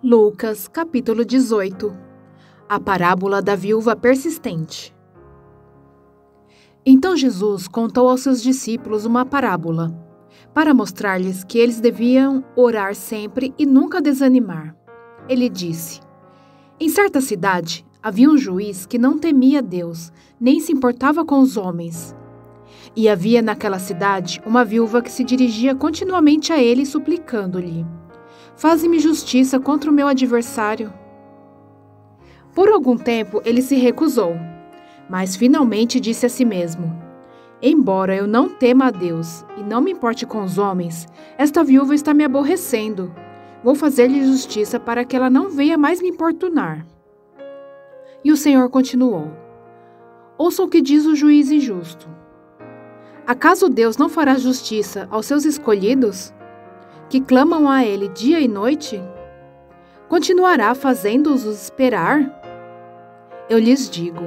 Lucas, capítulo 18. A parábola da viúva persistente. Então Jesus contou aos seus discípulos uma parábola, para mostrar-lhes que eles deviam orar sempre e nunca desanimar. Ele disse: Em certa cidade havia um juiz que não temia Deus, nem se importava com os homens. E havia naquela cidade uma viúva que se dirigia continuamente a ele suplicando-lhe: Faze-me justiça contra o meu adversário. Por algum tempo ele se recusou, mas finalmente disse a si mesmo: Embora eu não tema a Deus e não me importe com os homens, esta viúva está me aborrecendo. Vou fazer-lhe justiça para que ela não venha mais me importunar. E o Senhor continuou: Ouçam o que diz o juiz injusto. Acaso Deus não fará justiça aos seus escolhidos, que clamam a Ele dia e noite? Continuará fazendo-os esperar? Eu lhes digo,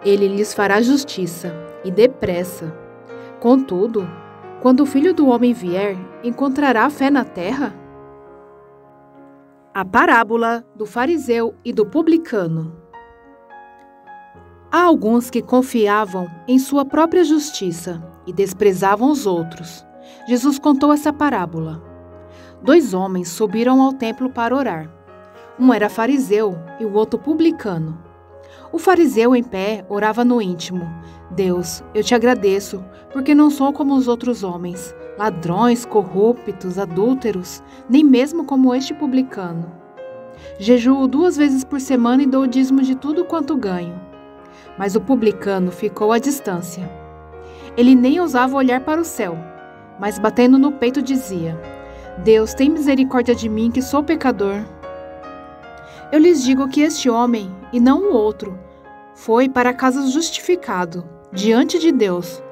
Ele lhes fará justiça, e depressa. Contudo, quando o Filho do Homem vier, encontrará fé na terra? A parábola do fariseu e do publicano. Há alguns que confiavam em sua própria justiça e desprezavam os outros. Jesus contou essa parábola. 2 homens subiram ao templo para orar. Um era fariseu e o outro publicano. O fariseu, em pé, orava no íntimo: Deus, eu te agradeço, porque não sou como os outros homens, ladrões, corruptos, adúlteros, nem mesmo como este publicano. Jejuo 2 vezes por semana e dou o dízimo de tudo quanto ganho. Mas o publicano ficou à distância. Ele nem ousava olhar para o céu, mas batendo no peito dizia: Deus, tem misericórdia de mim, que sou pecador. Eu lhes digo que este homem, e não o outro, foi para casa justificado, diante de Deus.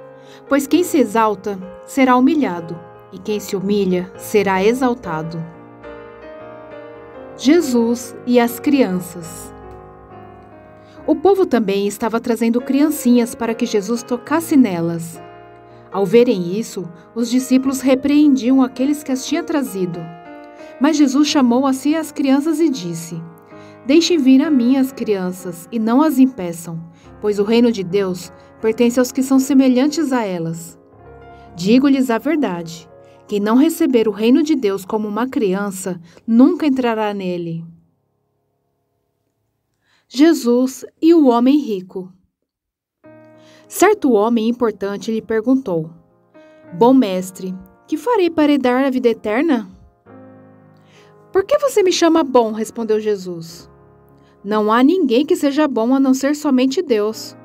Pois quem se exalta será humilhado, e quem se humilha será exaltado. Jesus e as crianças. O povo também estava trazendo criancinhas para que Jesus tocasse nelas. Ao verem isso, os discípulos repreendiam aqueles que as tinham trazido. Mas Jesus chamou a si as crianças e disse: Deixem vir a mim as crianças e não as impeçam, pois o reino de Deus pertence aos que são semelhantes a elas. Digo-lhes a verdade: quem não receber o reino de Deus como uma criança, nunca entrará nele. Jesus e o homem rico. Certo homem importante lhe perguntou: Bom mestre, que farei para herdar a vida eterna? Por que você me chama bom? Respondeu Jesus. Não há ninguém que seja bom a não ser somente Deus.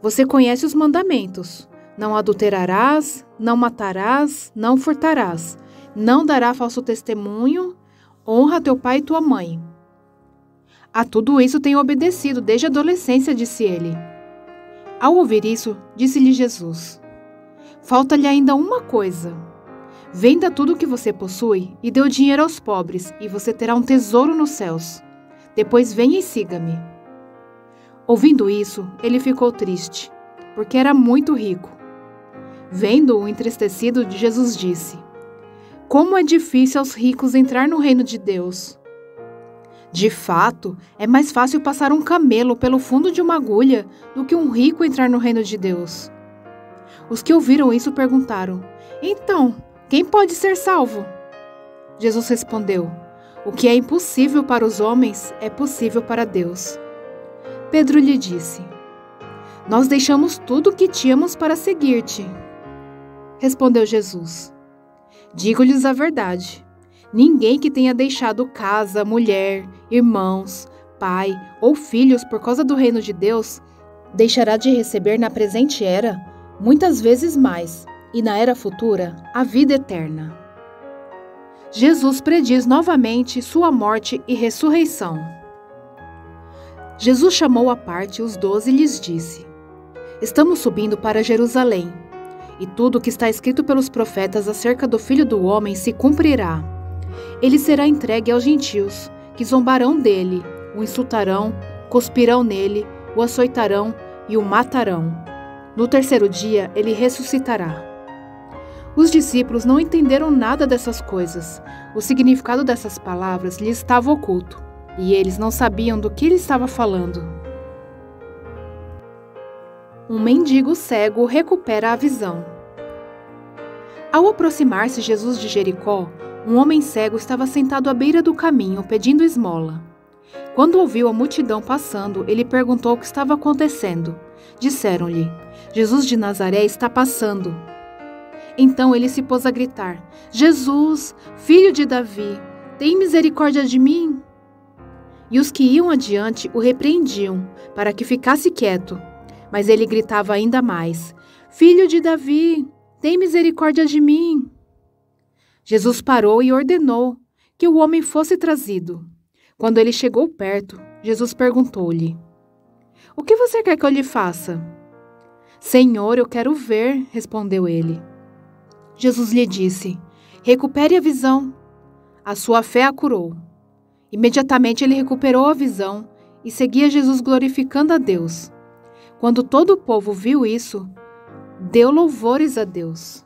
Você conhece os mandamentos: não adulterarás, não matarás, não furtarás, não dará falso testemunho, honra teu pai e tua mãe. A tudo isso tenho obedecido desde a adolescência, disse ele. Ao ouvir isso, disse-lhe Jesus: Falta-lhe ainda uma coisa. Venda tudo o que você possui e dê o dinheiro aos pobres, e você terá um tesouro nos céus. Depois venha e siga-me. Ouvindo isso, ele ficou triste, porque era muito rico. Vendo-o entristecido, Jesus disse: Como é difícil aos ricos entrar no reino de Deus. De fato, é mais fácil passar um camelo pelo fundo de uma agulha do que um rico entrar no reino de Deus. Os que ouviram isso perguntaram: Então, quem pode ser salvo? Jesus respondeu: O que é impossível para os homens é possível para Deus. Pedro lhe disse: Nós deixamos tudo o que tínhamos para seguir-te. Respondeu Jesus: Digo-lhes a verdade. Ninguém que tenha deixado casa, mulher, irmãos, pai ou filhos por causa do reino de Deus, deixará de receber na presente era muitas vezes mais, e na era futura a vida eterna. Jesus prediz novamente sua morte e ressurreição. Jesus chamou à parte os 12 e lhes disse: Estamos subindo para Jerusalém, e tudo o que está escrito pelos profetas acerca do Filho do Homem se cumprirá. Ele será entregue aos gentios, que zombarão dele, o insultarão, cuspirão nele, o açoitarão e o matarão. No terceiro dia ele ressuscitará. Os discípulos não entenderam nada dessas coisas. O significado dessas palavras lhes estava oculto, e eles não sabiam do que ele estava falando. Um mendigo cego recupera a visão. Ao aproximar-se Jesus de Jericó, um homem cego estava sentado à beira do caminho, pedindo esmola. Quando ouviu a multidão passando, ele perguntou o que estava acontecendo. Disseram-lhe: Jesus de Nazaré está passando. Então ele se pôs a gritar: Jesus, filho de Davi, tem misericórdia de mim? E os que iam adiante o repreendiam, para que ficasse quieto. Mas ele gritava ainda mais: Filho de Davi, tem misericórdia de mim. Jesus parou e ordenou que o homem fosse trazido. Quando ele chegou perto, Jesus perguntou-lhe: O que você quer que eu lhe faça? Senhor, eu quero ver, respondeu ele. Jesus lhe disse: Recupere a visão. A sua fé a curou. Imediatamente ele recuperou a visão e seguia Jesus glorificando a Deus. Quando todo o povo viu isso, deu louvores a Deus.